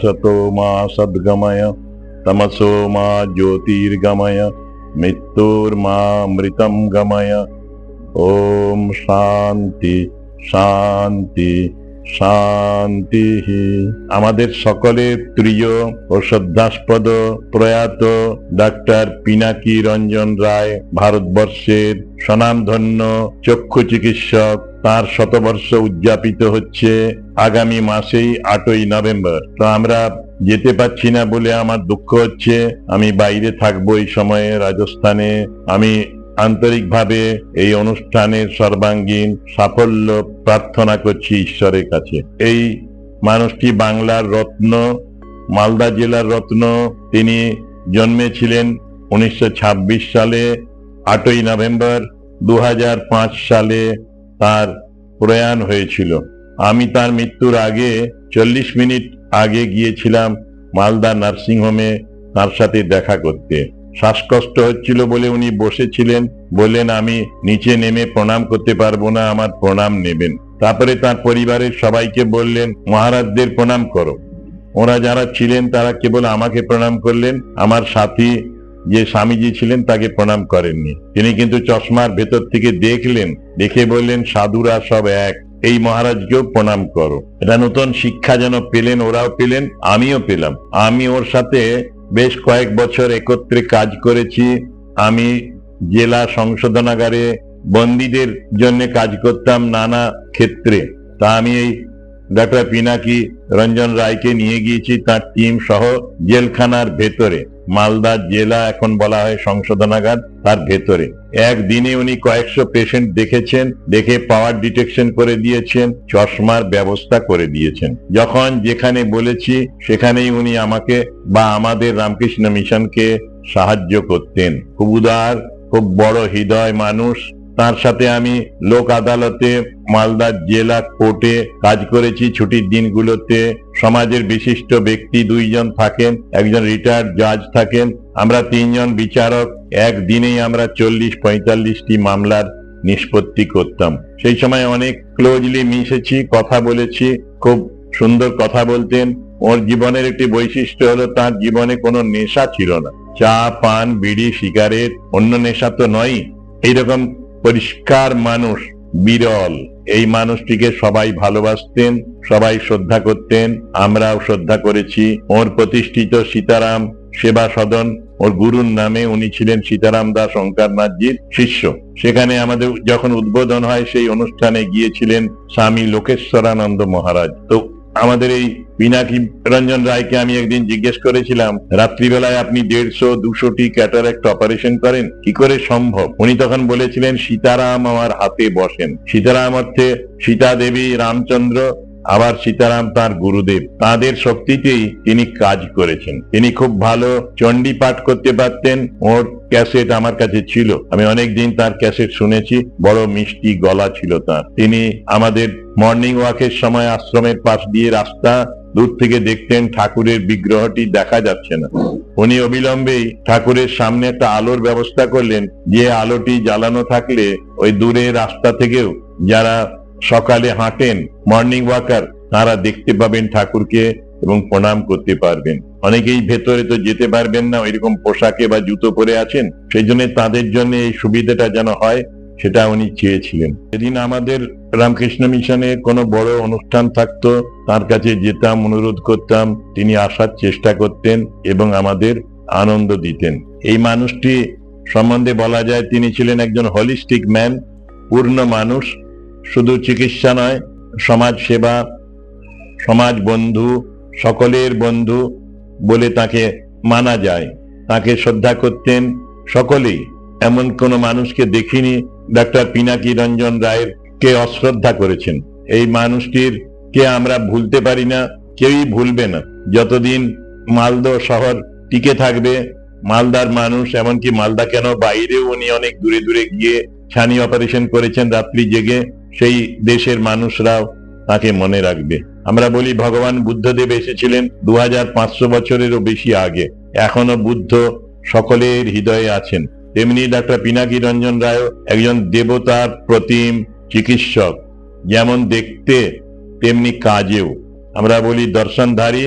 असतो मा सद्गमय तमसो मा ज्योतिर्गमय मृत्युर्मा मृतं गमय। ओम शांति शांति শান্তি। আমাদের সকলের প্রিয় ও শ্রদ্ধাস্পদ প্রয়াত ডাক্তার পিনাকি রঞ্জন রায় ভারতবর্ষের স্বনামধন্য চক্ষু চিকিৎসক। তার শতবর্ষ উদযাপিত হচ্ছে আগামী মাসেই 8ই নভেম্বর। তো আমরা যেতে পারছি না বলে আমার দুঃখ হচ্ছে। আমি বাইরে থাকবো এই সময়ে রাজস্থানে। আমি আন্তরিকভাবে এই অনুষ্ঠানের সর্বাঙ্গীন সাফল্য প্রার্থনা করছি ঈশ্বরের কাছে। এই মানুষটি বাংলার রত্ন, মালদা জেলার রত্ন। তিনি জন্মেছিলেন 1926 সালে 8ই নভেম্বর। 2005 সালে তার প্রয়াণ হয়েছিল। আমি তার মৃত্যুর আগে 40 মিনিট আগে গিয়েছিলাম মালদা নার্সিং হোমে তার সাথে দেখা করতে। শ্বাসকষ্ট হচ্ছিল বলে উনি বসেছিলেন, বললেন আমি নিচে নেমে প্রণাম করতে পারবো না, আমার প্রণাম নেবেন। তারপরে তার পরিবারের সবাইকে বললেন মহারাজদের প্রণাম করো। ওরা যারা ছিলেন তারা কেবল আমাকে প্রণাম করলেন, আমার সাথী যে স্বামীজি ছিলেন তাকে প্রণাম করেননি। তিনি কিন্তু চশমার ভেতর থেকে দেখলেন, দেখে বললেন সাধুরা সব এক, এই মহারাজকেও প্রণাম করো। এটা নতুন শিক্ষা যেন পেলেন, ওরাও পেলেন, আমিও পেলাম। আমি ওর সাথে বেশ কয়েক বছর একত্রে কাজ করেছি। আমি জেলা সংশোধনাগারে বন্দীদের জন্য কাজ করতাম নানা ক্ষেত্রে। তা আমি এই ডাক্তার পিনাকি রঞ্জন রায়কে নিয়ে গিয়েছি তার টিম সহ জেলখানার ভেতরে। মালদা জেলা এখন বলা হয় সংশোধনাগার, তার ভেতরে একদিনে উনি কয়েকশো পেশেন্ট দেখেছেন, দেখে পাওয়ার ডিটেকশন করে দিয়েছেন, চশমার ব্যবস্থা করে দিয়েছেন। যখন যেখানে বলেছি সেখানেই উনি আমাকে বা আমাদের রামকৃষ্ণ মিশনকে সাহায্য করতেন। খুব উদার, খুব বড় হৃদয় মানুষ। তার সাথে আমি লোক আদালতে, মালদা জেলা কোর্টে কাজ করেছি ছুটির দিনগুলোতে। সমাজের বিশিষ্ট ব্যক্তি 2 জন থাকেন, একজন রিটায়ার্ড জাজ থাকেন, আমরা 3 জন বিচারক। একদিনেই আমরা 40-45টি মামলার নিষ্পত্তি করতাম। সেই সময় অনেক ক্লোজলি মিশেছি, কথা বলেছি। খুব সুন্দর কথা বলতেন। ওর জীবনের একটি বৈশিষ্ট্য হলো তার জীবনে কোনো নেশা ছিল না। চা, পান, বিড়ি, সিগারেট, অন্য নেশা তো নয়। এইরকম পরিষ্কার মানুষ বিরল। এই মানুষটিকে সবাই ভালোবাসতেন, সবাই শ্রদ্ধা করতেন, আমরাও শ্রদ্ধা করেছি। ওর প্রতিষ্ঠিত সীতারাম সেবা সদন ওর গুরুর নামে, উনি ছিলেন সীতারাম দাস ওঙ্কারনাথজির শিষ্য। সেখানে আমাদের যখন উদ্বোধন হয় সেই অনুষ্ঠানে গিয়েছিলেন স্বামী লোকেশ্বরানন্দ মহারাজ। তো আমাদের এই পিনাকি রঞ্জন রায়কে আমি একদিন জিজ্ঞেস করেছিলাম, রাত্রিবেলায় আপনি 150-200টি ক্যাটারাক্ট অপারেশন করেন, কি করে সম্ভব? উনি তখন বলেছিলেন সীতারাম আমার হাতে বসেন। সীতারাম অর্থে সীতা দেবী, রামচন্দ্র, আবার সীতারাম তার গুরুদেব। তাদের শক্তিতেই তিনি কাজ করেছেন। তিনি খুব ভালো চণ্ডী পাঠ করতে পারতেন। ওর ক্যাসেট আমার কাছে ছিল, আমি অনেকদিন তার ক্যাসেট শুনেছি। বড় মিষ্টি গলা ছিল তার। তিনি আমাদের মর্নিং ওয়াকের সময় আশ্রমের পাশ দিয়ে রাস্তা দূর থেকে দেখতেন ঠাকুরের বিগ্রহটি দেখা যাচ্ছে না। উনি অবিলম্বেই ঠাকুরের সামনে একটা আলোর ব্যবস্থা করলেন, যে আলোটি জ্বালানো থাকলে ওই দূরে রাস্তা থেকেও যারা সকালে হাঁটেন, মর্নিং ওয়াকার, তারা দেখতে পাবেন ঠাকুরকে এবং প্রণাম করতে পারবেন। অনেকেই ভেতরে তো যেতে পারবেন না, ওইরকম পোশাকে বা জুতো পরে আছেন। সেই জন্য তাদের জন্য এই সুবিধাটা যেন হয় সেটা উনি চেয়েছিলেন। সেদিন আমাদের রামকৃষ্ণ মিশনে কোনো বড় অনুষ্ঠান থাকতো, তার কাছে যেতাম, অনুরোধ করতাম, তিনি আসার চেষ্টা করতেন এবং আমাদের আনন্দ দিতেন। এই মানুষটি সম্বন্ধে বলা যায় তিনি ছিলেন একজন হলিস্টিক ম্যান, পূর্ণ মানুষ। শুধু চিকিৎসা নয়, সমাজ সেবা, সমাজ বন্ধু, সকলের বন্ধু বলে তাকে মানা যায়। তাকে শ্রদ্ধা করতেন সকলেই। এমন কোন মানুষকে দেখিনি ডাক্তার পিনাকি রঞ্জন রায়ের কে অশ্রদ্ধা করেছেন। এই মানুষটির কে আমরা ভুলতে পারি না, কেউই ভুলবে না। যতদিন মালদা শহর টিকে থাকবে, মালদার মানুষ, এমনকি মালদা কেন বাইরেও উনি অনেক দূরে দূরে গিয়ে ছানি অপারেশন করেছেন রাত্রি জেগে, সেই দেশের মানুষরাও তাকে মনে রাখবে। আমরা বলি ভগবান বুদ্ধদেব এসেছিলেন 2500 বছরেরও বেশি আগে, এখনো বুদ্ধ সকলের হৃদয়ে আছেন। তেমনি ডাক্তার পিনাকি রঞ্জন রায় একজন দেবতার প্রতিম চিকিৎসক, যেমন দেখতে তেমনি কাজেও। আমরা বলি দর্শনধারী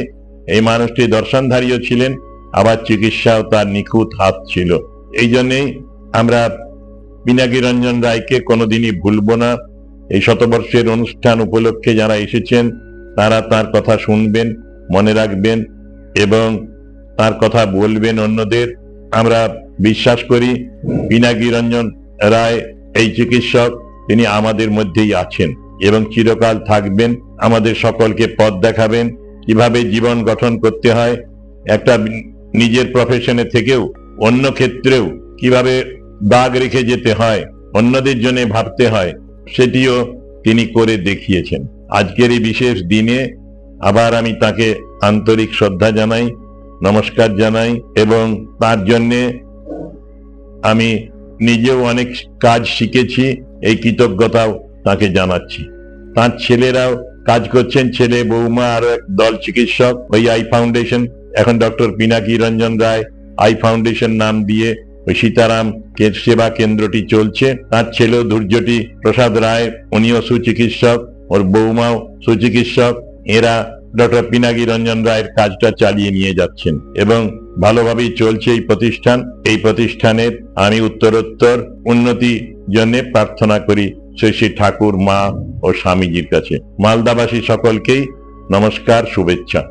এই মানুষটি দর্শনধারীও ছিলেন, আবার চিকিৎসাও তার নিখুঁত হাত ছিল। এই জন্যেই আমরা পিনাকি রঞ্জন রায়কে কোনোদিনই ভুলব না। এই শতবর্ষের অনুষ্ঠান উপলক্ষে যারা এসেছেন তারা তার কথা শুনবেন, মনে রাখবেন এবং তার কথা বলবেন অন্যদের। আমরা বিশ্বাস করি পিনাকি রঞ্জন রায় এই চিকিৎসক, তিনি আমাদের মধ্যেই আছেন এবং চিরকাল থাকবেন, আমাদের সকলকে পথ দেখাবেন কিভাবে জীবন গঠন করতে হয়, একটা নিজের প্রফেশনে থেকেও অন্য ক্ষেত্রেও কিভাবে দাগ রেখে যেতে হয়, অন্যদের জন্য ভাবতে হয়, সেটিও তিনি করে দেখিয়েছেন। আজকের এই বিশেষ দিনে আবার আমি তাকে আন্তরিক শ্রদ্ধা জানাই, নমস্কার জানাই এবং তার জন্যে আমি নিজেও অনেক কাজ শিখেছি, এই কৃতজ্ঞতাও তাকে জানাচ্ছি। তার ছেলেরাও কাজ করছেন, ছেলে বৌমা আরো এক দল চিকিৎসক ওই আই ফাউন্ডেশন, এখন doctor Pinaki Ranjan Roy eye foundation নাম দিয়ে ওই সীতারাম সেবা কেন্দ্রটি চলছে। তার ছেলেও ধৈর্যটি প্রসাদ রায়, উনিও সুচিকিৎসক, ওর বৌমাও সুচিকিৎসক। এরা ডক্টর পিনাকি রঞ্জন রায়ের কাজটা চালিয়ে নিয়ে যাচ্ছেন এবং ভালোভাবেই চলছে এই প্রতিষ্ঠান। এই প্রতিষ্ঠানের আমি উত্তরোত্তর উন্নতি জন্য প্রার্থনা করি শ্রী শ্রী ঠাকুর, মা ও স্বামীজির কাছে। মালদাবাসী সকলকেই নমস্কার, শুভেচ্ছা।